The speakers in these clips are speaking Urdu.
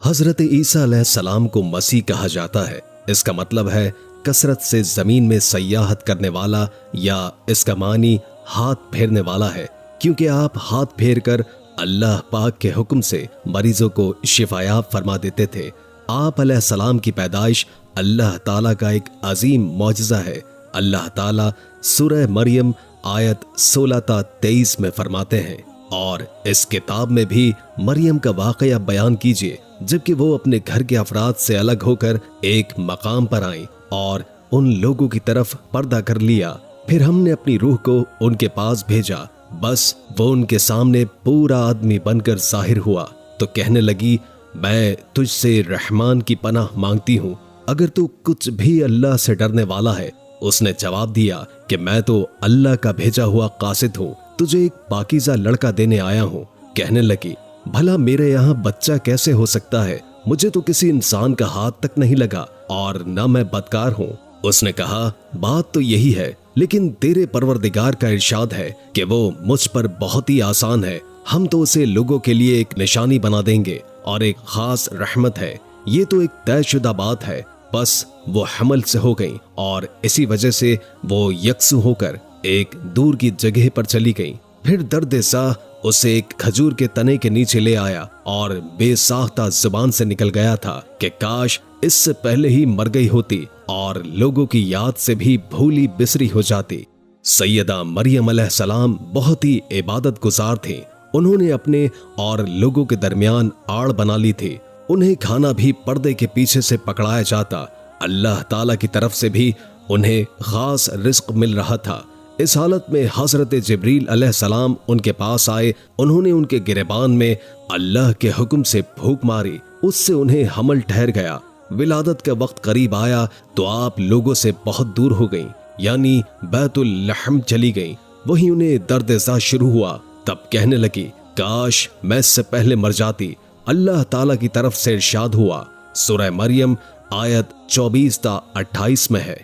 حضرت عیسیٰ علیہ السلام کو مسیح کہا جاتا ہے۔ اس کا مطلب ہے کثرت سے زمین میں سیاحت کرنے والا، یا اس کا معنی ہاتھ پھیرنے والا ہے، کیونکہ آپ ہاتھ پھیر کر اللہ پاک کے حکم سے مریضوں کو شفایاب فرما دیتے تھے۔ آپ علیہ السلام کی پیدائش اللہ تعالیٰ کا ایک عظیم معجزہ ہے۔ اللہ تعالیٰ سورہ مریم آیت 16 تا 23 میں فرماتے ہیں، اور اس کتاب میں بھی مریم کا واقعہ بیان کیجیے جبکہ وہ اپنے گھر کے افراد سے الگ ہو کر ایک مقام پر آئیں اور ان لوگوں کی طرف پردہ کر لیا۔ پھر ہم نے اپنی روح کو ان کے پاس بھیجا، بس وہ ان کے سامنے پورا آدمی بن کر ظاہر ہوا تو کہنے لگی، میں تجھ سے رحمان کی پناہ مانگتی ہوں، اگر تو کچھ بھی اللہ سے ڈرنے والا ہے۔ اس نے جواب دیا کہ میں تو اللہ کا بھیجا ہوا قاصد ہوں، تجھے ایک پاکیزہ لڑکا دینے آیا ہوں۔ کہنے لگی، بھلا میرے یہاں بچہ کیسے ہو سکتا ہے؟ مجھے تو کسی انسان کا ہاتھ تک نہیں لگا اور نہ میں بدکار ہوں۔ اس نے کہا، بات تو یہی ہے، لیکن تیرے پروردگار کا ارشاد ہے کہ وہ مجھ پر بہت ہی آسان ہے، ہم تو اسے لوگوں کے لیے ایک نشانی بنا دیں گے اور ایک خاص رحمت ہے۔ یہ تو ایک طے شدہ بات ہے۔ بس وہ حمل سے ہو گئیں اور اسی وجہ سے وہ یکسو ہو کر ایک دور کی جگہ پر چلی گئیں۔ پھر درد ساہ اسے ایک کھجور کے تنے کے نیچے لے آیا اور بے ساختہ زبان سے نکل گیا تھا کہ کاش اس سے پہلے ہی مر گئی ہوتی اور لوگوں کی یاد سے بھی بھولی بسری ہو جاتی۔ سیدہ مریم علیہ السلام بہت ہی عبادت گزار تھیں۔ انہوں نے اپنے اور لوگوں کے درمیان آڑ بنا لی تھی۔ انہیں کھانا بھی پردے کے پیچھے سے پکڑایا جاتا۔ اللہ تعالیٰ کی طرف سے بھی انہیں خاص رزق مل رہا تھا۔ اس حالت میں حضرت جبریل علیہ السلام ان کے پاس آئے۔ انہوں نے ان کے گریبان میں اللہ کے حکم سے پھونک ماری، اس سے انہیں حمل ٹھہر گیا۔ ولادت کا وقت قریب آیا تو آپ لوگوں سے بہت دور ہو گئیں، یعنی بیت اللحم چلی گئیں۔ وہیں انہیں درد سا شروع ہوا، تب کہنے لگی، کاش میں اس سے پہلے مر جاتی۔ اللہ تعالیٰ کی طرف سے ارشاد ہوا، سورہ مریم آیت 24 تا 28 میں ہے،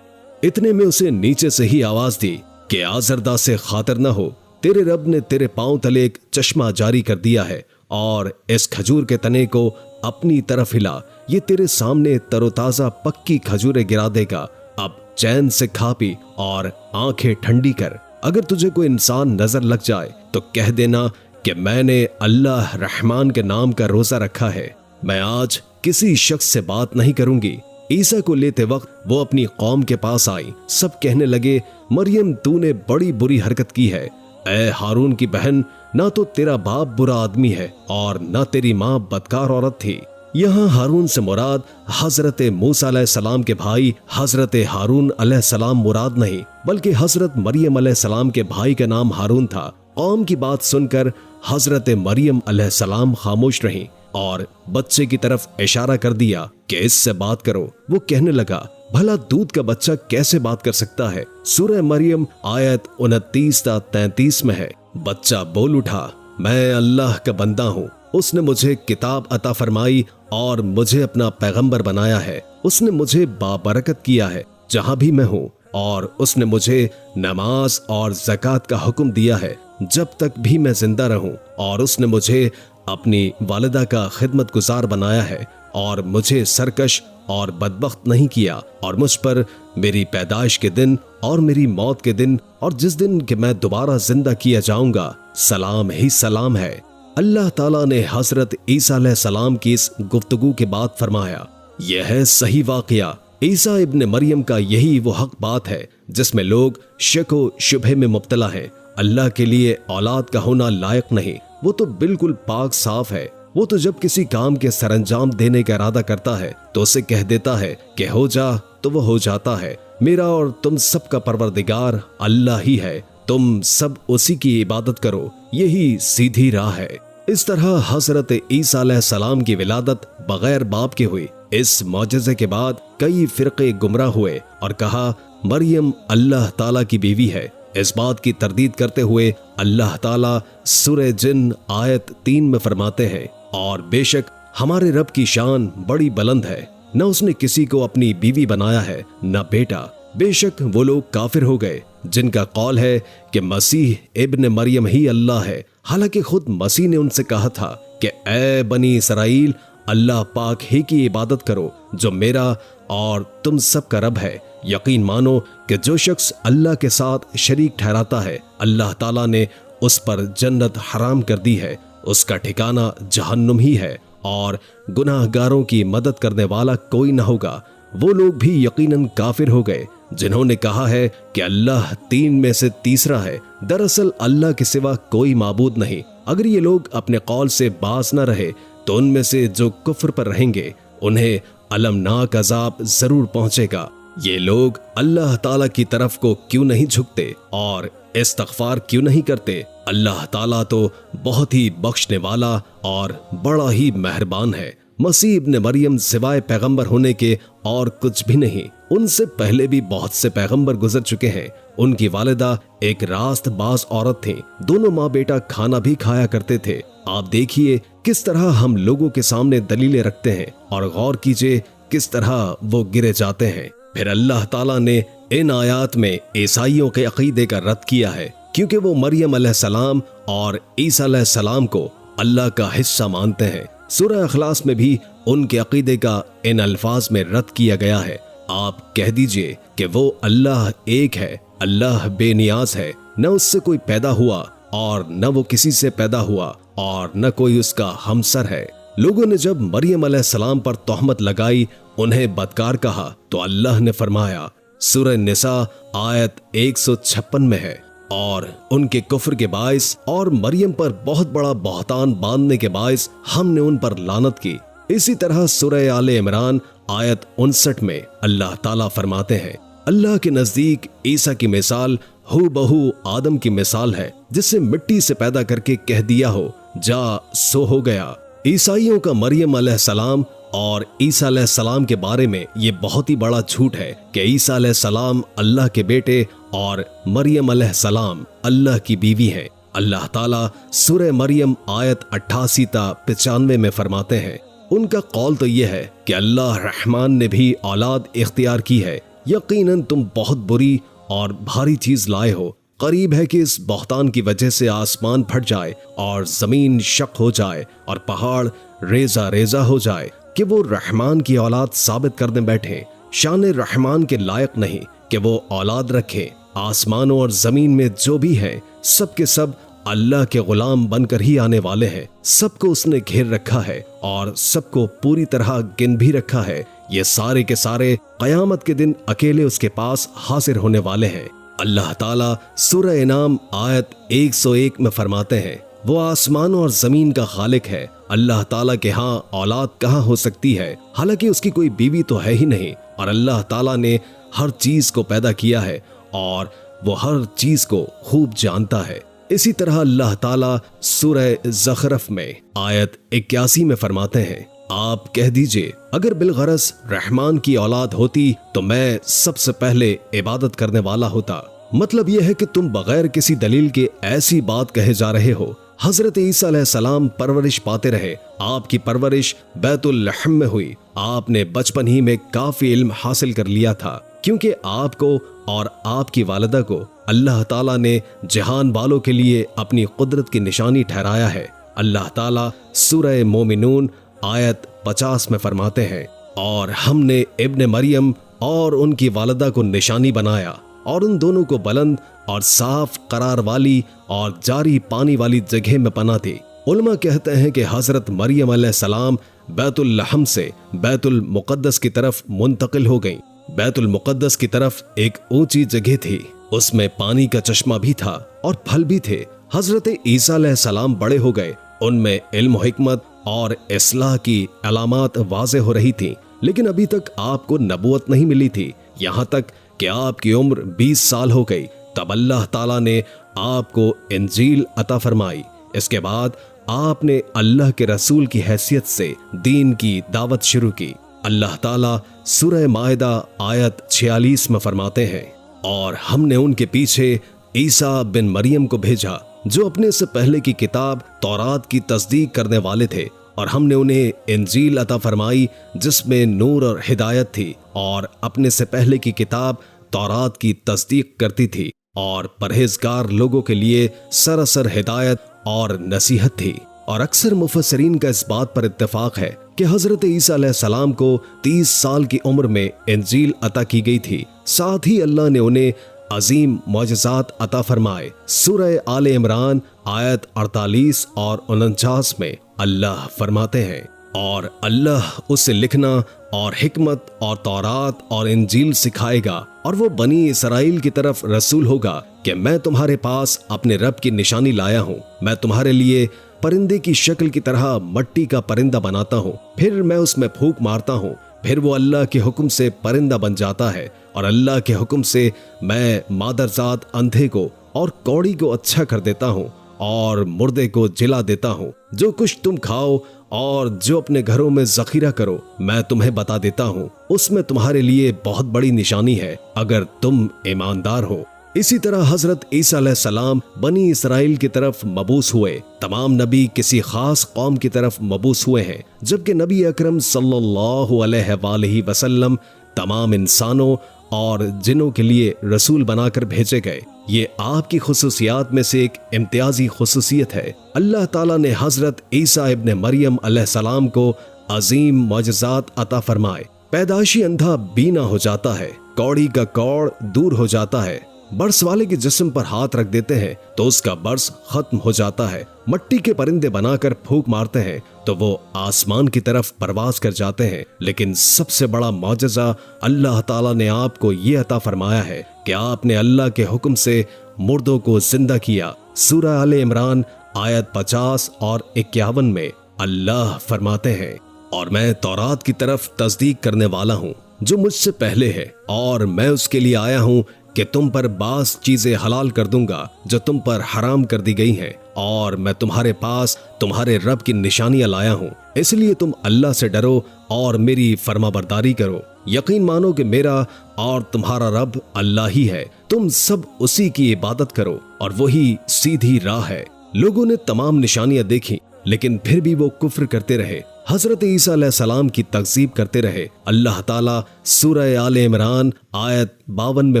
اتنے میں اسے نیچے سے ہی آواز دی کہ آزردہ سے خاطر نہ ہو، تیرے رب نے تیرے پاؤں تلے ایک چشمہ جاری کر دیا ہے اور اس کھجور کے تنے کو اپنی طرف ہلا، یہ تیرے سامنے تر و تازہ پکی کھجوریں گرا دے گا۔ اب چین سے کھا پی اور آنکھیں ٹھنڈی کر۔ اگر تجھے کوئی انسان نظر لگ جائے تو کہہ دینا کہ میں نے اللہ رحمان کے نام کا روزہ رکھا ہے۔ میں آج کسی شخص سے بات نہیں کروں گی۔ عیسیٰ کو لیتے وقت وہ اپنی قوم کے پاس آئی۔ سب کہنے لگے، مریم تو نے بڑی بری حرکت کی ہے۔ اے ہارون کی بہن، نہ تو تیرا باپ برا آدمی ہے اور نہ تیری ماں بدکار عورت تھی۔ یہاں ہارون سے مراد حضرت موسیٰ علیہ السلام کے بھائی حضرت ہارون علیہ السلام مراد نہیں، بلکہ حضرت مریم علیہ السلام کے بھائی کا نام ہارون تھا۔ قوم کی بات سن کر حضرت مریم علیہ السلام خاموش رہیں اور بچے کی طرف اشارہ کر دیا کہ اس سے بات کرو۔ وہ کہنے لگا، بھلا دودھ کا بچہ کیسے بات کر سکتا ہے؟ سورہ مریم آیت 29 تا 33 میں ہے۔ بچہ بول اٹھا، میں اللہ کا بندہ ہوں، اس نے مجھے کتاب عطا فرمائی اور مجھے اپنا پیغمبر بنایا ہے۔ اس نے مجھے بابرکت کیا ہے جہاں بھی میں ہوں، اور اس نے مجھے نماز اور زکوٰۃ کا حکم دیا ہے جب تک بھی میں زندہ رہوں، اور اس نے مجھے اپنی والدہ کا خدمت گزار بنایا ہے اور مجھے سرکش اور بدبخت نہیں کیا، اور مجھ پر میری پیدائش کے دن اور میری موت کے دن اور جس دن کہ میں دوبارہ زندہ کیا جاؤں گا سلام ہی سلام ہے۔ اللہ تعالیٰ نے حضرت عیسیٰ علیہ السلام کی اس گفتگو کے بعد فرمایا، یہ ہے صحیح واقعہ۔ عیسیٰ ابن مریم کا یہی وہ حق بات ہے جس میں لوگ شک و شبہ میں مبتلا ہیں۔ اللہ کے لیے اولاد کا ہونا لائق نہیں، وہ تو بالکل پاک صاف ہے۔ وہ تو جب کسی کام کے سر انجام دینے کا ارادہ کرتا ہے تو اسے کہہ دیتا ہے کہ ہو جا تو وہ ہو جاتا ہے۔ میرا اور تم سب کا پروردگار اللہ ہی ہے، تم سب اسی کی عبادت کرو، یہی سیدھی راہ ہے۔ اس طرح حضرت عیسیٰ علیہ السلام کی ولادت بغیر باپ کے ہوئی۔ اس معجزے کے بعد کئی فرقے گمراہ ہوئے اور کہا مریم اللہ تعالیٰ کی بیوی ہے۔ اس بات کی تردید کرتے ہوئے اللہ تعالیٰ سورہ جن آیت 3 میں فرماتے ہیں، اور بے شک ہمارے رب کی شان بڑی بلند ہے، نہ اس نے کسی کو اپنی بیوی بنایا ہے نہ بیٹا۔ بے شک وہ لوگ کافر ہو گئے جن کا قول ہے کہ مسیح ابن مریم ہی اللہ ہے، حالانکہ خود مسیح نے ان سے کہا تھا کہ اے بنی اسرائیل، اللہ پاک ہی کی عبادت کرو جو میرا اور تم سب کا رب ہے۔ یقین مانو کہ جو شخص اللہ کے ساتھ شریک ٹھہراتا ہے اللہ تعالیٰ نے اس پر جنت حرام کر دی ہے، اس کا ٹھکانہ جہنم ہی ہے، اور گناہ گاروں کی مدد کرنے والا کوئی نہ ہوگا۔ وہ لوگ بھی یقیناً کافر ہو گئے جنہوں نے کہا ہے کہ اللہ تین میں سے تیسرا ہے۔ دراصل اللہ کے سوا کوئی معبود نہیں۔ اگر یہ لوگ اپنے قول سے باز نہ رہے تو ان میں سے جو کفر پر رہیں گے انہیں المناک عذاب ضرور پہنچے گا۔ یہ لوگ اللہ تعالیٰ کی طرف کو کیوں نہیں جھکتے اور استغفار کیوں نہیں کرتے؟ اللہ تعالیٰ تو بہت ہی بخشنے والا اور بڑا ہی مہربان ہے۔ مسیح ابن مریم سوائے پیغمبر ہونے کے اور کچھ بھی نہیں۔ ان سے پہلے بھی بہت سے پیغمبر گزر چکے ہیں۔ ان کی والدہ ایک راست باز عورت تھیں، دونوں ماں بیٹا کھانا بھی کھایا کرتے تھے۔ آپ دیکھیے کس طرح ہم لوگوں کے سامنے دلیلیں رکھتے ہیں اور غور کیجئے کس طرح وہ گرے جاتے ہیں۔ پھر اللہ تعالیٰ نے ان آیات میں عیسائیوں کے عقیدے کا رد کیا ہے، کیونکہ وہ مریم علیہ السلام اور عیسیٰ علیہ السلام کو اللہ کا حصہ مانتے ہیں۔ سورہ اخلاص میں بھی ان کے عقیدے کا ان الفاظ میں رد کیا گیا ہے۔ آپ کہہ دیجئے کہ وہ اللہ ایک ہے، اللہ بے نیاز ہے، نہ اس سے کوئی پیدا ہوا اور نہ وہ کسی سے پیدا ہوا اور نہ کوئی اس کا ہمسر ہے۔ لوگوں نے جب مریم علیہ السلام پر تہمت لگائی، انہیں بدکار کہا، تو اللہ نے فرمایا، سورہ نساء آیت 156 میں ہے، اور ان کے کفر کے باعث اور مریم پر بہت بڑا بہتان باندھنے کے باعث ہم نے ان پر لعنت کی۔ اسی طرح سورہ آل عمران آیت 59 میں اللہ تعالیٰ فرماتے ہیں، اللہ کے نزدیک عیسیٰ کی مثال ہو بہو آدم کی مثال ہے، جسے مٹی سے پیدا کر کے کہہ دیا ہو جا سو ہو گیا۔ عیسائیوں کا مریم علیہ السلام اور عیسیٰ علیہ السلام کے بارے میں یہ بہت ہی بڑا جھوٹ ہے کہ عیسیٰ علیہ السلام اللہ کے بیٹے اور مریم علیہ السلام اللہ کی بیوی ہیں۔ اللہ تعالیٰ سورہ مریم آیت 88 تا 95 میں فرماتے ہیں، ان کا قول تو یہ ہے کہ اللہ رحمان نے بھی اولاد اختیار کی ہے، یقیناً تم بہت بری اور بھاری چیز لائے ہو۔ قریب ہے کہ اس بہتان کی وجہ سے آسمان پھٹ جائے اور زمین شق ہو جائے اور پہاڑ ریزہ ریزہ ہو جائے کہ وہ رحمان کی اولاد ثابت کرنے بیٹھیں۔ شان رحمان کے لائق نہیں کہ وہ اولاد رکھے۔ آسمانوں اور زمین میں جو بھی ہیں سب کے سب اللہ کے غلام بن کر ہی آنے والے ہیں۔ سب کو اس نے گھیر رکھا ہے اور سب کو پوری طرح گن بھی رکھا ہے۔ یہ سارے کے سارے قیامت کے دن اکیلے اس کے پاس حاضر ہونے والے ہیں۔ اللہ تعالیٰ سورہ انعام آیت 101 میں فرماتے ہیں، وہ آسمانوں اور زمین کا خالق ہے۔ اللہ تعالیٰ کے ہاں اولاد کہاں ہو سکتی ہے، حالانکہ اس کی کوئی بیوی تو ہے ہی نہیں، اور اللہ تعالیٰ نے ہر چیز کو پیدا کیا ہے اور وہ ہر چیز کو خوب جانتا ہے۔ اسی طرح اللہ تعالیٰ سورہ زخرف میں آیت 81 میں فرماتے ہیں، آپ کہہ دیجئے اگر بالغرض رحمان کی اولاد ہوتی تو میں سب سے پہلے عبادت کرنے والا ہوتا۔ مطلب یہ ہے کہ تم بغیر کسی دلیل کے ایسی بات کہے جا رہے ہو۔ حضرت عیسیٰ علیہ السلام پرورش پاتے رہے، آپ کی پرورش بیت الحم میں ہوئی۔ آپ نے بچپن ہی میں کافی علم حاصل کر لیا تھا، کیونکہ آپ کو اور آپ کی والدہ کو اللہ تعالیٰ نے جہان والوں کے لیے اپنی قدرت کی نشانی ٹھہرایا ہے۔ اللہ تعالیٰ سورہ مومنون آیت 50 میں فرماتے ہیں، اور ہم نے ابن مریم اور ان کی والدہ کو نشانی بنایا اور ان دونوں کو بلند اور صاف قرار والی اور جاری پانی والی جگہ میں پناہ دی۔ علماء کہتے ہیں کہ حضرت مریم علیہ السلام بیت الحم سے بیت المقدس کی طرف منتقل ہو گئیں۔ بیت المقدس کی طرف ایک اونچی جگہ تھی، اس میں پانی کا چشمہ بھی تھا اور پھل بھی تھے۔ حضرت عیسیٰ علیہ السلام بڑے ہو گئے، ان میں علم و حکمت اور اصلاح کی علامات واضح ہو رہی تھیں، لیکن ابھی تک آپ کو نبوت نہیں ملی تھی۔ یہاں تک کہ آپ کی عمر 20 سال ہو گئی، تب اللہ تعالیٰ نے آپ کو انجیل عطا فرمائی۔ اس کے بعد آپ نے اللہ کے رسول کی حیثیت سے دین کی دعوت شروع کی۔ اللہ تعالیٰ سورہ مائدہ آیت 46 میں فرماتے ہیں، اور ہم نے ان کے پیچھے عیسیٰ بن مریم کو بھیجا جو اپنے سے پہلے کی کتاب تورات کی تصدیق کرنے والے تھے، اور ہم نے انہیں انجیل عطا فرمائی جس میں نور اور ہدایت تھی، اور اپنے سے پہلے کی کتاب تورات کی تصدیق کرتی تھی اور پرہیزگار لوگوں کے لیے سراسر ہدایت اور نصیحت تھی۔ اور اکثر مفسرین کا اس بات پر اتفاق ہے کہ حضرت عیسیٰ علیہ السلام کو 30 سال کی عمر میں انجیل عطا کی گئی تھی، ساتھ ہی اللہ نے انہیں عظیم معجزات عطا فرمائے۔ سورہ آل عمران آیت 48 اور 49 میں اللہ فرماتے ہیں، اور اللہ اسے لکھنا اور حکمت اور تورات اور انجیل سکھائے گا، اور وہ بنی اسرائیل کی طرف رسول ہوگا کہ میں تمہارے پاس اپنے رب کی نشانی لایا ہوں۔ میں تمہارے لیے پرندے کی شکل کی طرح مٹی کا پرندہ بناتا ہوں، پھر میں اس میں پھونک مارتا ہوں، پھر وہ اللہ کے حکم سے پرندہ بن جاتا ہے، اور اللہ کے حکم سے میں مادرزاد اندھے کو اور کوڑی کو اچھا کر دیتا ہوں اور مردے کو جلا دیتا ہوں۔ جو کچھ تم کھاؤ اور جو اپنے گھروں میں ذخیرہ کرو میں تمہیں بتا دیتا ہوں، اس میں تمہارے لیے بہت بڑی نشانی ہے اگر تم ایماندار ہو۔ اسی طرح حضرت عیسیٰ علیہ السلام بنی اسرائیل کی طرف مبعوث ہوئے۔ تمام نبی کسی خاص قوم کی طرف مبعوث ہوئے ہیں، جبکہ نبی اکرم صلی اللہ علیہ وآلہ وسلم تمام انسانوں اور جنوں کے لیے رسول بنا کر بھیجے گئے۔ یہ آپ کی خصوصیات میں سے ایک امتیازی خصوصیت ہے۔ اللہ تعالیٰ نے حضرت عیسیٰ ابن مریم علیہ السلام کو عظیم معجزات عطا فرمائے۔ پیدائشی اندھا بینا ہو جاتا ہے، کوڑی کا کوڑ دور ہو جاتا ہے، برس والے کے جسم پر ہاتھ رکھ دیتے ہیں تو اس کا برس ختم ہو جاتا ہے، مٹی کے پرندے بنا کر پھونک مارتے ہیں تو وہ آسمان کی طرف پرواز کر جاتے ہیں۔ لیکن سب سے بڑا معجزہ اللہ تعالیٰ نے آپ کو یہ عطا فرمایا ہے کہ آپ نے اللہ کے حکم سے مردوں کو زندہ کیا۔ سورہ آل عمران آیت 50 اور 51 میں اللہ فرماتے ہیں، اور میں تورات کی طرف تصدیق کرنے والا ہوں جو مجھ سے پہلے ہے، اور میں اس کے لیے آیا ہوں کہ تم پر بعض چیزیں حلال کر دوں گا جو تم پر حرام کر دی گئی ہیں، اور میں تمہارے پاس تمہارے رب کی نشانیاں لایا ہوں، اس لیے تم اللہ سے ڈرو اور میری فرما برداری کرو۔ یقین مانو کہ میرا اور تمہارا رب اللہ ہی ہے، تم سب اسی کی عبادت کرو اور وہی سیدھی راہ ہے۔ لوگوں نے تمام نشانیاں دیکھی لیکن پھر بھی وہ کفر کرتے رہے، حضرت عیسیٰ علیہ السلام کی تکذیب کرتے رہے۔ اللہ تعالیٰ سورہ آل عمران آیت 52 میں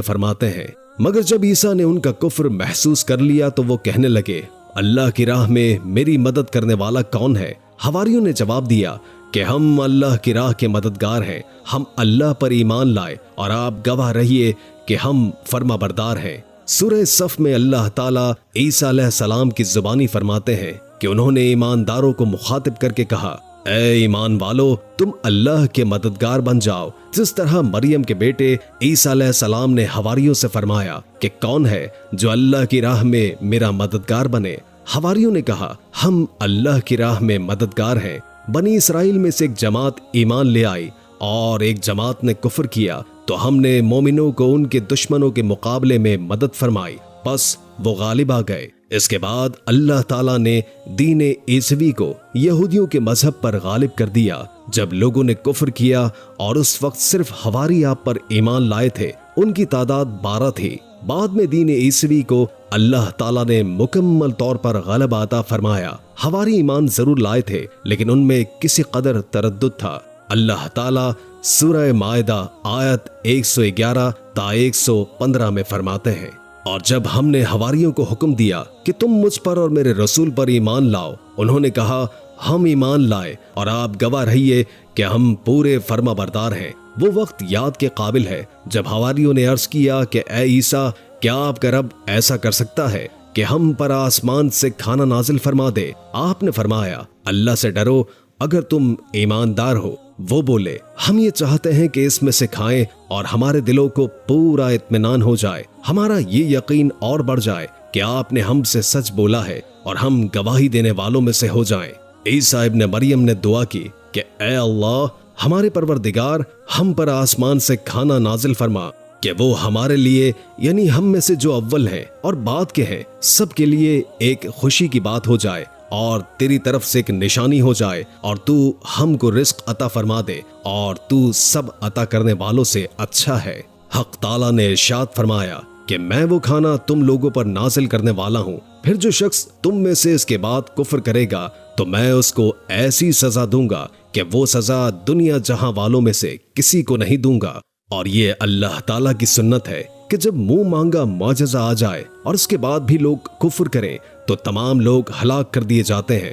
فرماتے ہیں، مگر جب عیسیٰ نے ان کا کفر محسوس کر لیا تو وہ کہنے لگے، اللہ کی راہ میں میری مدد کرنے والا کون ہے؟ حواریوں نے جواب دیا کہ ہم اللہ کی راہ کے مددگار ہیں، ہم اللہ پر ایمان لائے اور آپ گواہ رہیے کہ ہم فرما بردار ہیں۔ سورہ صف میں اللہ تعالیٰ عیسیٰ علیہ السلام کی زبانی فرماتے ہیں کہ انہوں نے ایمانداروں کو مخاطب کر کے کہا، اے ایمان والو، تم اللہ کے مددگار بن جاؤ، جس طرح مریم کے بیٹے عیسیٰ علیہ السلام نے حواریوں سے فرمایا کہ کون ہے جو اللہ کی راہ میں میرا مددگار بنے؟ حواریوں نے کہا، ہم اللہ کی راہ میں مددگار ہیں۔ بنی اسرائیل میں سے ایک جماعت ایمان لے آئی اور ایک جماعت نے کفر کیا، تو ہم نے مومنوں کو ان کے دشمنوں کے مقابلے میں مدد فرمائی، پس وہ غالب آ گئے۔ اس کے بعد اللہ تعالیٰ نے دین عیسوی کو یہودیوں کے مذہب پر غالب کر دیا۔ جب لوگوں نے کفر کیا اور اس وقت صرف حواری آپ پر ایمان لائے تھے، ان کی تعداد 12 تھی۔ بعد میں دین عیسوی کو اللہ تعالیٰ نے مکمل طور پر غلبہ عطا فرمایا۔ حواری ایمان ضرور لائے تھے لیکن ان میں کسی قدر تردد تھا۔ اللہ تعالیٰ سورہ مائدہ آیت 111 تا 115 میں فرماتے ہیں، اور جب ہم نے حواریوں کو حکم دیا کہ تم مجھ پر اور میرے رسول پر ایمان لاؤ، انہوں نے کہا ہم ایمان لائے اور آپ گواہ رہیے کہ ہم پورے فرما بردار ہیں۔ وہ وقت یاد کے قابل ہے جب حواریوں نے عرض کیا کہ اے عیسیٰ، کیا آپ کا رب ایسا کر سکتا ہے کہ ہم پر آسمان سے کھانا نازل فرما دے؟ آپ نے فرمایا، اللہ سے ڈرو اگر تم ایماندار ہو۔ وہ بولے، ہم یہ چاہتے ہیں کہ اس میں سے کھائیں اور ہمارے دلوں کو پورا اطمینان ہو جائے، ہمارا یہ یقین اور بڑھ جائے کہ آپ نے ہم سے سچ بولا ہے اور ہم گواہی دینے والوں میں سے ہو جائیں۔ عیسیٰ ابن مریم نے دعا کی کہ اے اللہ، ہمارے پروردگار، ہم پر آسمان سے کھانا نازل فرما کہ وہ ہمارے لیے، یعنی ہم میں سے جو اول ہیں اور بعد کے ہیں، سب کے لیے ایک خوشی کی بات ہو جائے اور تیری طرف سے ایک نشانی ہو جائے، اور تو ہم کو رزق عطا فرما دے، اور تو سب عطا کرنے والوں سے اچھا ہے۔ حق تعالیٰ نے ارشاد فرمایا کہ میں وہ کھانا تم لوگوں پر نازل کرنے والا ہوں، پھر جو شخص تم میں سے اس کے بعد کفر کرے گا تو میں اس کو ایسی سزا دوں گا کہ وہ سزا دنیا جہاں والوں میں سے کسی کو نہیں دوں گا۔ اور یہ اللہ تعالیٰ کی سنت ہے کہ جب منہ مانگا معجزہ آ جائے اور اس کے بعد بھی لوگ کفر کریں تو تمام لوگ ہلاک کر دیے جاتے ہیں۔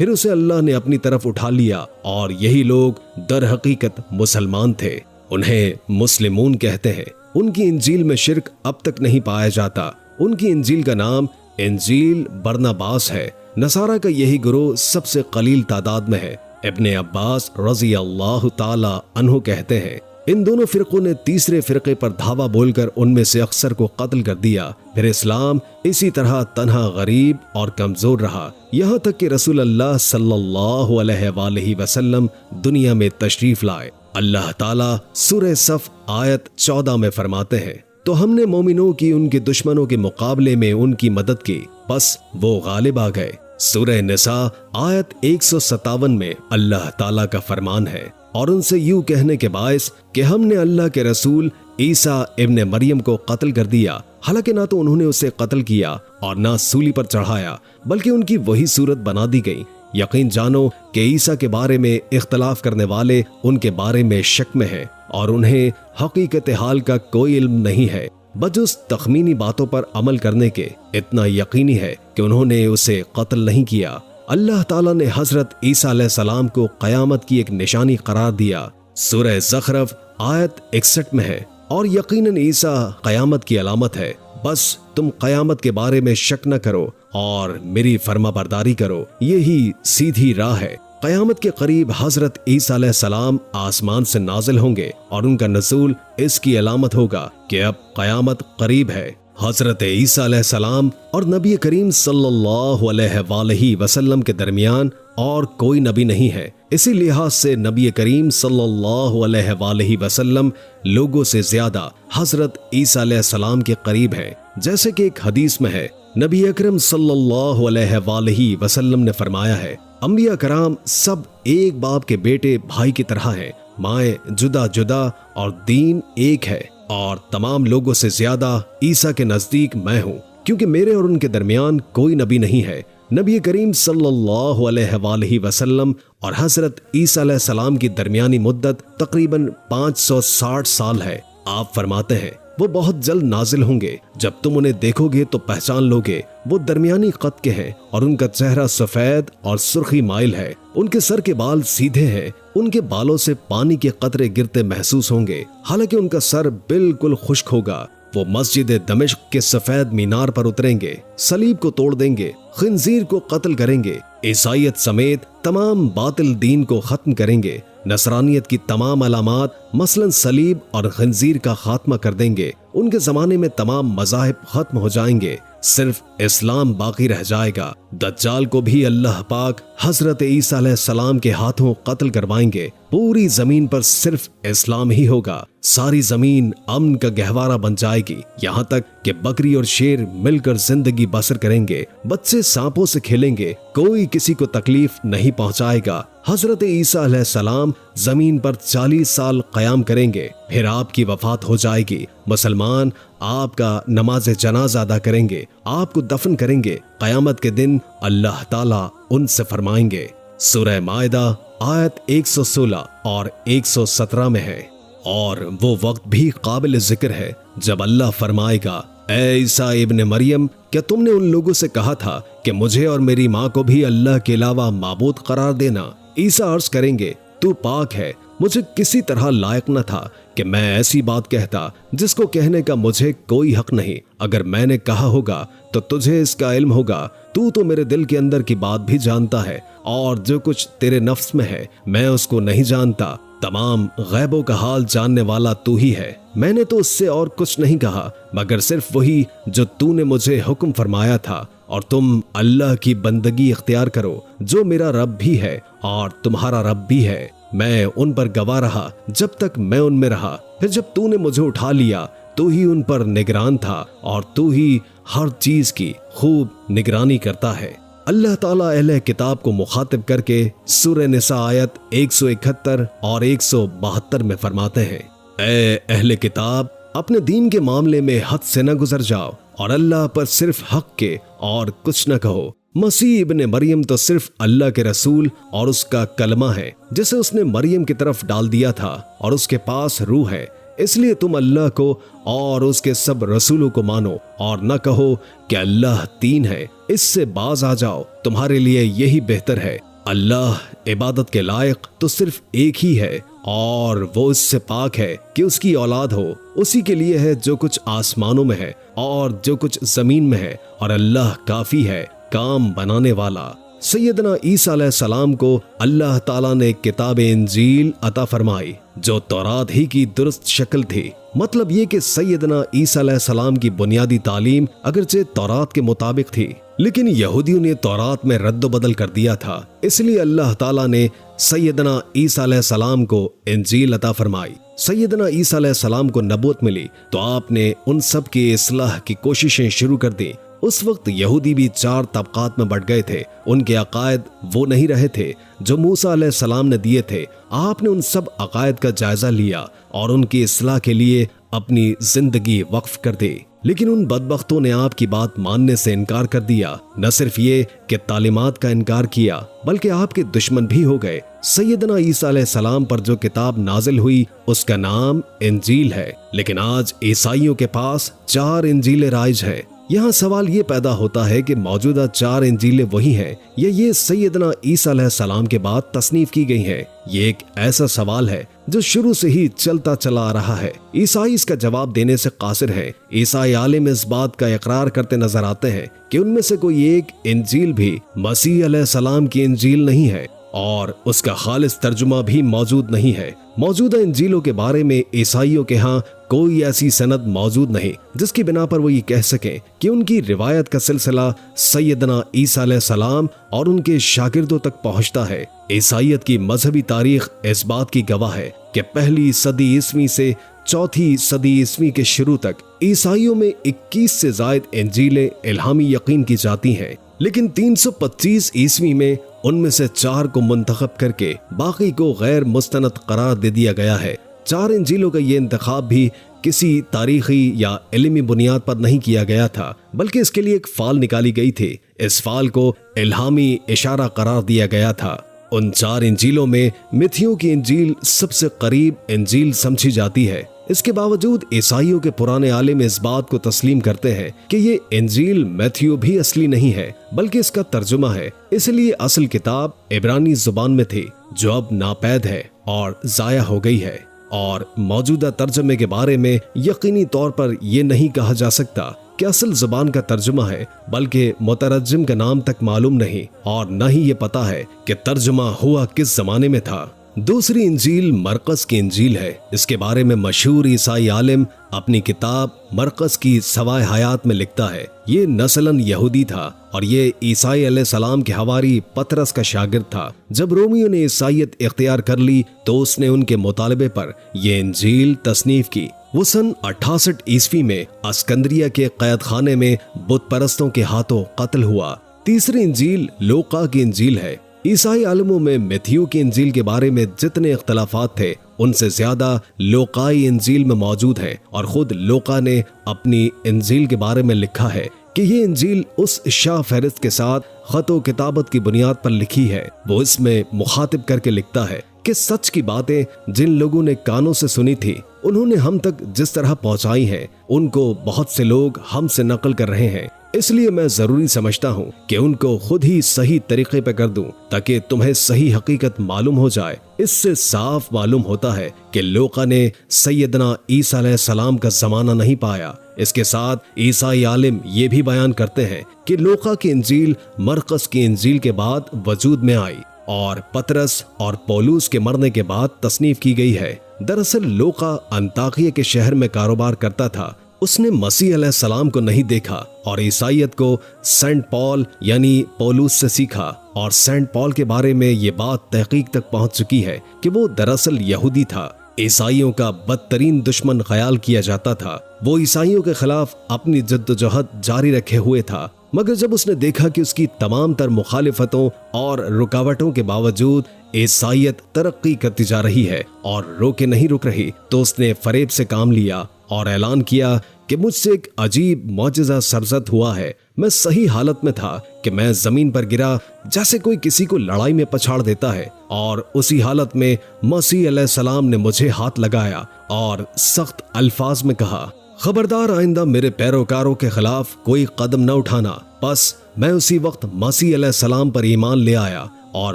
پھر اسے اللہ نے اپنی طرف اٹھا لیا اور یہی لوگ در حقیقت مسلمان تھے۔ انہیں مسلمون کہتے ہیں۔ ان کی انجیل میں شرک اب تک نہیں پایا جاتا۔ ان کی انجیل کا نام انجیل برناباس ہے۔ نصارہ کا یہی گروہ سب سے قلیل تعداد میں ہے۔ ابن عباس رضی اللہ تعالی عنہ کہتے ہیں ان دونوں فرقوں نے تیسرے فرقے پر دھاوا بول کر ان میں سے اکثر کو قتل کر دیا۔ پھر اسلام اسی طرح تنہا غریب اور کمزور رہا، یہاں تک کہ رسول اللہ صلی اللہ علیہ وآلہ وسلم دنیا میں تشریف لائے۔ اللہ تعالیٰ سورہ صف آیت 14 میں فرماتے ہیں تو ہم نے مومنوں کی ان کے دشمنوں کے مقابلے میں ان کی مدد کی، بس وہ غالب آ گئے۔ سورہ نساء آیت 157 میں اللہ تعالیٰ کا فرمان ہے، اور ان سے یوں کہنے کے باعث کہ ہم نے اللہ کے رسول عیسیٰ ابن مریم کو قتل کر دیا، حالانکہ نہ تو انہوں نے اسے قتل کیا اور نہ سولی پر چڑھایا، بلکہ ان کی وہی صورت بنا دی گئی۔ یقین جانو کہ عیسیٰ کے بارے میں اختلاف کرنے والے ان کے بارے میں شک میں ہیں اور انہیں حقیقت حال کا کوئی علم نہیں ہے، بجز تخمینی باتوں پر عمل کرنے کے۔ اتنا یقینی ہے کہ انہوں نے اسے قتل نہیں کیا۔ اللہ تعالیٰ نے حضرت عیسیٰ علیہ السلام کو قیامت کی ایک نشانی قرار دیا۔ سورہ زخرف آیت 61 میں ہے، اور یقیناً عیسیٰ قیامت کی علامت ہے، بس تم قیامت کے بارے میں شک نہ کرو اور میری فرما برداری کرو، یہی سیدھی راہ ہے۔ قیامت کے قریب حضرت عیسیٰ علیہ السلام آسمان سے نازل ہوں گے اور ان کا نزول اس کی علامت ہوگا کہ اب قیامت قریب ہے۔ حضرت عیسیٰ علیہ السلام اور نبی کریم صلی اللہ علیہ وآلہ وسلم کے درمیان اور کوئی نبی نہیں ہے، اسی لحاظ سے نبی کریم صلی اللہ علیہ وآلہ وسلم لوگوں سے زیادہ حضرت عیسیٰ علیہ السلام کے قریب ہیں۔ جیسے کہ ایک حدیث میں ہے، نبی اکرم صلی اللہ علیہ وآلہ وسلم نے فرمایا ہے، انبیاء کرام سب ایک باپ کے بیٹے بھائی کی طرح ہیں، مائیں جدا جدا اور دین ایک ہے، اور تمام لوگوں سے زیادہ عیسیٰ کے نزدیک میں ہوں، کیونکہ میرے اور ان کے درمیان کوئی نبی نہیں ہے۔ نبی کریم صلی اللہ علیہ وآلہ وسلم اور حضرت عیسیٰ علیہ السلام کی درمیانی مدت تقریباً 560 سال ہے۔ آپ فرماتے ہیں وہ بہت جلد نازل ہوں گے، جب تم انہیں دیکھو گے تو پہچان لو گے، وہ درمیانی قد کے ہیں اور ان کا چہرہ سفید اور سرخی مائل ہے، ان کے سر کے بال سیدھے ہیں، ان کے بالوں سے پانی کے قطرے گرتے محسوس ہوں گے، حالانکہ ان کا سر بالکل خشک ہوگا۔ وہ مسجد دمشق کے سفید مینار پر اتریں گے، صلیب کو توڑ دیں گے، خنزیر کو قتل کریں گے، عیسائیت سمیت تمام باطل دین کو ختم کریں گے، نصرانیت کی تمام علامات مثلا صلیب اور خنزیر کا خاتمہ کر دیں گے۔ ان کے زمانے میں تمام مذاہب ختم ہو جائیں گے، صرف اسلام باقی رہ جائے گا۔ دجال کو بھی اللہ پاک حضرت عیسیٰ علیہ السلام کے ہاتھوں قتل کروائیں گے۔ پوری زمین پر صرف اسلام ہی ہوگا، ساری زمین امن کا گہوارہ بن جائے گی، یہاں تک کہ بکری اور شیر مل کر زندگی بسر کریں گے، بچے سانپوں سے کھیلیں گے، کوئی کسی کو تکلیف نہیں پہنچائے گا۔ حضرت عیسیٰ علیہ السلام زمین پر 40 سال قیام کریں گے، پھر آپ کی وفات ہو جائے گی۔ مسلمان آپ کا نماز جنازہ ادا کریں گے، آپ کو دفن کریں گے۔ قیامت کے دن اللہ تعالیٰ ان سے فرمائیں گے۔ سورہ مائدہ آیت 116 اور 117 میں ہے، اور وہ وقت بھی قابل ذکر ہے جب اللہ فرمائے گا، اے عیسیٰ ابن مریم، کیا تم نے ان لوگوں سے کہا تھا کہ مجھے اور میری ماں کو بھی اللہ کے علاوہ معبود قرار دینا؟ عیسیٰ عرض کریں گے، تو پاک ہے، مجھے کسی طرح لائق نہ تھا کہ میں ایسی بات کہتا جس کو کہنے کا مجھے کوئی حق نہیں۔ اگر میں نے کہا ہوگا تو تجھے اس کا علم ہوگا، تو میرے دل کے اندر کی بات بھی جانتا ہے، اور جو کچھ تیرے نفس میں ہے میں اس کو نہیں جانتا۔ تمام غیبوں کا حال جاننے والا تو ہی ہے۔ میں نے تو اس سے اور کچھ نہیں کہا مگر صرف وہی جو تو نے مجھے حکم فرمایا تھا، اور تم اللہ کی بندگی اختیار کرو جو میرا رب بھی ہے اور تمہارا رب بھی ہے۔ میں ان پر گواہ رہا جب تک میں ان میں رہا، پھر جب تو نے مجھے اٹھا لیا تو ہی ان پر نگران تھا، اور تو ہی ہر چیز کی خوب نگرانی کرتا ہے۔ اللہ تعالیٰ اہل کتاب کو مخاطب کر کے سورہ نساء آیت 171 اور 172 میں فرماتے ہیں، اے اہل کتاب، اپنے دین کے معاملے میں حد سے نہ گزر جاؤ اور اللہ پر صرف حق کے اور کچھ نہ کہو۔ مسیح ابن مریم تو صرف اللہ کے رسول اور اس کا کلمہ ہے جسے اس نے مریم کی طرف ڈال دیا تھا، اور اس کے پاس روح ہے، اس لیے تم اللہ کو اور اس کے سب رسولوں کو مانو اور نہ کہو کہ اللہ تین ہے، اس سے باز آ جاؤ، تمہارے لیے یہی بہتر ہے۔ اللہ عبادت کے لائق تو صرف ایک ہی ہے اور وہ اس سے پاک ہے کہ اس کی اولاد ہو۔ اسی کے لیے ہے جو کچھ آسمانوں میں ہے اور جو کچھ زمین میں ہے، اور اللہ کافی ہے کام بنانے والا۔ سیدنا عیسیٰ علیہ السلام کو اللہ تعالیٰ نے کتاب انجیل عطا فرمائی جو تورات ہی کی درست شکل تھی۔ مطلب یہ کہ سیدنا عیسیٰ علیہ السلام کی بنیادی تعلیم اگرچہ تورات کے مطابق تھی، لیکن یہودیوں نے تورات میں رد و بدل کر دیا تھا، اس لیے اللہ تعالیٰ نے سیدنا عیسیٰ علیہ السلام کو انجیل عطا فرمائی۔ سیدنا عیسیٰ علیہ السلام کو نبوت ملی تو آپ نے ان سب کی اصلاح کی کوششیں شروع کر دی۔ اس وقت یہودی بھی 4 طبقات میں بٹ گئے تھے، ان کے عقائد وہ نہیں رہے تھے جو موسیٰ علیہ السلام نے دیے تھے۔ آپ نے ان سب عقائد کا جائزہ لیا اور ان کی اصلاح کے لیے اپنی زندگی وقف کر دی، لیکن ان بدبختوں نے آپ کی بات ماننے سے انکار کر دیا۔ نہ صرف یہ کہ تعلیمات کا انکار کیا بلکہ آپ کے دشمن بھی ہو گئے۔ سیدنا عیسیٰ علیہ السلام پر جو کتاب نازل ہوئی اس کا نام انجیل ہے، لیکن آج عیسائیوں کے پاس 4 انجیلیں رائج ہیں۔ یہاں سوال یہ پیدا ہوتا ہے کہ موجودہ 4 انجیلیں وہی ہیں یا یہ سیدنا عیسیٰ علیہ السلام کے بعد تصنیف کی گئی ہیں؟ یہ ایک ایسا سوال ہے جو شروع سے ہی چلتا چلا آ رہا ہے۔ عیسائی اس کا جواب دینے سے قاصر ہیں۔ عیسائی عالم اس بات کا اقرار کرتے نظر آتے ہیں کہ ان میں سے کوئی ایک انجیل بھی مسیح علیہ السلام کی انجیل نہیں ہے اور اس کا خالص ترجمہ بھی موجود نہیں ہے۔ موجودہ انجیلوں کے بارے میں عیسائیوں کے ہاں کوئی ایسی سند موجود نہیں جس کی بنا پر وہ یہ کہہ سکیں کہ ان کی روایت کا سلسلہ سیدنا عیسیٰ علیہ السلام اور ان کے شاگردوں تک پہنچتا ہے۔ عیسائیت کی مذہبی تاریخ اس بات کی گواہ ہے کہ پہلی صدی عیسوی سے 4 صدی عیسوی کے شروع تک عیسائیوں میں 21 سے زائد انجیلیں الہامی یقین کی جاتی ہیں، لیکن 325 عیسوی میں ان میں سے 4 کو منتخب کر کے باقی کو غیر مستند قرار دے دیا گیا ہے۔ 4 انجیلوں کا یہ انتخاب بھی کسی تاریخی یا علمی بنیاد پر نہیں کیا گیا تھا، بلکہ اس کے لیے ایک فال نکالی گئی تھی۔ اس فال کو الہامی اشارہ قرار دیا گیا تھا۔ ان 4 انجیلوں میں میتھیو کی انجیل سب سے قریب انجیل سمجھی جاتی ہے۔ اس کے باوجود عیسائیوں کے پرانے عالم اس بات کو تسلیم کرتے ہیں کہ یہ انجیل میتھیو بھی اصلی نہیں ہے بلکہ اس کا ترجمہ ہے، اس لیے اصل کتاب عبرانی زبان میں تھی جو اب ناپید ہے اور ضائع ہو گئی ہے۔ اور موجودہ ترجمے کے بارے میں یقینی طور پر یہ نہیں کہا جا سکتا کہ اصل زبان کا ترجمہ ہے، بلکہ مترجم کا نام تک معلوم نہیں اور نہ ہی یہ پتا ہے کہ ترجمہ ہوا کس زمانے میں تھا۔ دوسری انجیل مرقس کی انجیل ہے۔ اس کے بارے میں مشہور عیسائی عالم اپنی کتاب مرقس کی سوائے حیات میں لکھتا ہے، یہ نسلاً یہودی تھا اور یہ عیسائی علیہ السلام کے حواری پطرس کا شاگرد تھا۔ جب رومیوں نے عیسائیت اختیار کر لی تو اس نے ان کے مطالبے پر یہ انجیل تصنیف کی۔ وہ سن 68 عیسوی میں اسکندریہ کے قید خانے میں بت پرستوں کے ہاتھوں قتل ہوا۔ تیسری انجیل لوقا کی انجیل ہے۔ عیسائی عالموں میں میتھیو کی انجیل کے بارے میں جتنے اختلافات تھے ان سے زیادہ لوقائی انجیل میں موجود ہیں، اور خود لوقا نے اپنی انجیل کے بارے میں لکھا ہے کہ یہ انجیل اس شاہ فہرست کے ساتھ خط و کتابت کی بنیاد پر لکھی ہے۔ وہ اس میں مخاطب کر کے لکھتا ہے کہ سچ کی باتیں جن لوگوں نے کانوں سے سنی تھی انہوں نے ہم تک جس طرح پہنچائی ہیں ان کو بہت سے لوگ ہم سے نقل کر رہے ہیں، اس لیے میں ضروری سمجھتا ہوں کہ ان کو خود ہی صحیح طریقے پہ کر دوں تاکہ تمہیں صحیح حقیقت معلوم ہو جائے۔ اس سے صاف معلوم ہوتا ہے کہ لوقا نے سیدنا عیسیٰ علیہ السلام کا زمانہ نہیں پایا۔ اس کے ساتھ عیسائی عالم یہ بھی بیان کرتے ہیں کہ لوقا کی انجیل مرقس کی انجیل کے بعد وجود میں آئی اور پطرس اور پولوس کے مرنے کے بعد تصنیف کی گئی ہے۔ دراصل لوقا انطاکیہ کے شہر میں کاروبار کرتا تھا۔ اس نے مسیح علیہ السلام کو نہیں دیکھا اور عیسائیت کو سینٹ پال یعنی پولوس سے سیکھا، اور سینٹ پال کے بارے میں یہ بات تحقیق تک پہنچ چکی ہے کہ وہ دراصل یہودی تھا، عیسائیوں کا بدترین دشمن خیال کیا جاتا تھا۔ وہ عیسائیوں کے خلاف اپنی جدوجہد جاری رکھے ہوئے تھا، مگر جب اس نے دیکھا کہ اس کی تمام تر مخالفتوں اور رکاوٹوں کے باوجود عیسائیت ترقی کرتی جا رہی ہے اور روکے نہیں رک رہی، تو اس نے فریب سے کام لیا اور اعلان کیا کہ مجھ سے ایک عجیب معجزہ سرزد ہوا ہے۔ میں صحیح حالت میں تھا کہ میں زمین پر گرا جیسے کوئی کسی کو لڑائی میں پچھاڑ دیتا ہے، اور اسی حالت میں مسیح علیہ السلام نے مجھے ہاتھ لگایا اور سخت الفاظ میں کہا، خبردار آئندہ میرے پیروکاروں کے خلاف کوئی قدم نہ اٹھانا۔ بس میں اسی وقت مسیح علیہ السلام پر ایمان لے آیا اور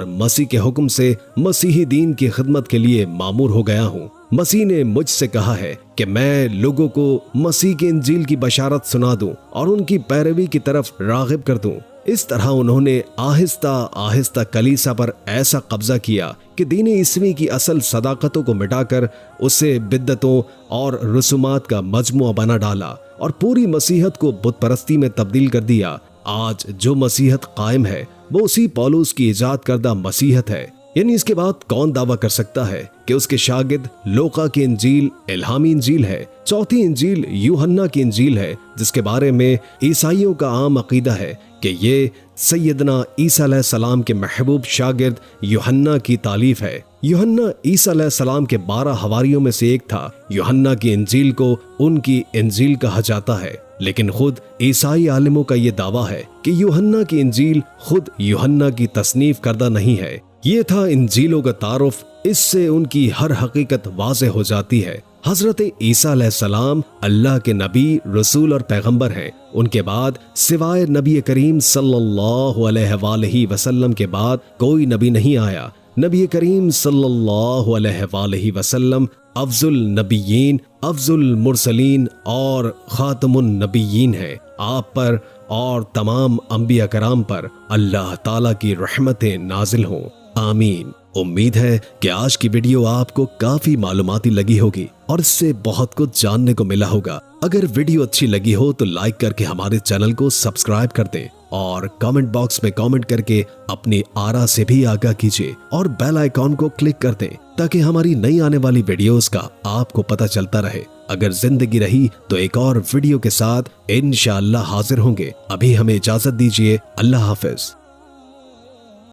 مسیح کے حکم سے مسیحی دین کی خدمت کے لیے مامور ہو گیا ہوں۔ مسیح نے مجھ سے کہا ہے کہ میں لوگوں کو مسیح کی انجیل کی بشارت سنا دوں اور ان کی پیروی کی طرف راغب کر دوں۔ اس طرح انہوں نے آہستہ آہستہ کلیسا پر ایسا قبضہ کیا کہ دین عیسوی کی اصل صداقتوں کو مٹا کر اسے بدعتوں اور رسومات کا مجموعہ بنا ڈالا اور پوری مسیحت کو بت پرستی میں تبدیل کر دیا۔ آج جو مسیحت قائم ہے وہ اسی پولس کی ایجاد کردہ مسیحت ہے۔ یعنی اس کے بعد کون دعویٰ کر سکتا ہے کہ اس کے شاگرد لوقا کی انجیل الہامی انجیل ہے، چوتھی انجیل یوحنا کی انجیل ہے، جس کے بارے میں عیسائیوں کا عام عقیدہ ہے کہ یہ سیدنا عیسیٰ علیہ السلام کے محبوب شاگرد یوحنا کی تالیف ہے۔ یوحنا عیسیٰ علیہ السلام کے 12 حواریوں میں سے ایک تھا۔ یوحنا کی انجیل کو ان کی انجیل کہا جاتا ہے، لیکن خود عیسائی عالموں کا یہ دعویٰ ہے کہ یوحنا کی انجیل خود یوحنا کی تصنیف کردہ نہیں ہے۔ یہ تھا انجیلوں کا تعارف، اس سے ان کی ہر حقیقت واضح ہو جاتی ہے۔ حضرت عیسیٰ علیہ السلام اللہ کے نبی، رسول اور پیغمبر ہیں۔ ان کے بعد سوائے نبی کریم صلی اللہ علیہ وآلہ وسلم کے بعد کوئی نبی نہیں آیا۔ نبی کریم صلی اللہ علیہ وآلہ وسلم افضل النبیین، افضل المرسلین اور خاتم النبیین ہیں۔ آپ پر اور تمام انبیاء کرام پر اللہ تعالیٰ کی رحمتیں نازل ہوں، آمین۔ امید ہے کہ آج کی ویڈیو آپ کو کافی معلوماتی لگی ہوگی اور اس سے بہت کچھ جاننے کو ملا ہوگا۔ اگر ویڈیو اچھی لگی ہو تو لائک کر کے ہمارے چینل کو سبسکرائب کر دیں اور کامنٹ باکس میں کامنٹ کر کے اپنی آرا سے بھی آگاہ کیجیے اور بیل آئیکن کو کلک کر دیں تاکہ ہماری نئی آنے والی ویڈیوز کا آپ کو پتہ چلتا رہے۔ اگر زندگی رہی تو ایک اور ویڈیو کے ساتھ انشاءاللہ حاضر ہوں گے۔ ابھی ہمیں اجازت دیجیے، اللہ حافظ۔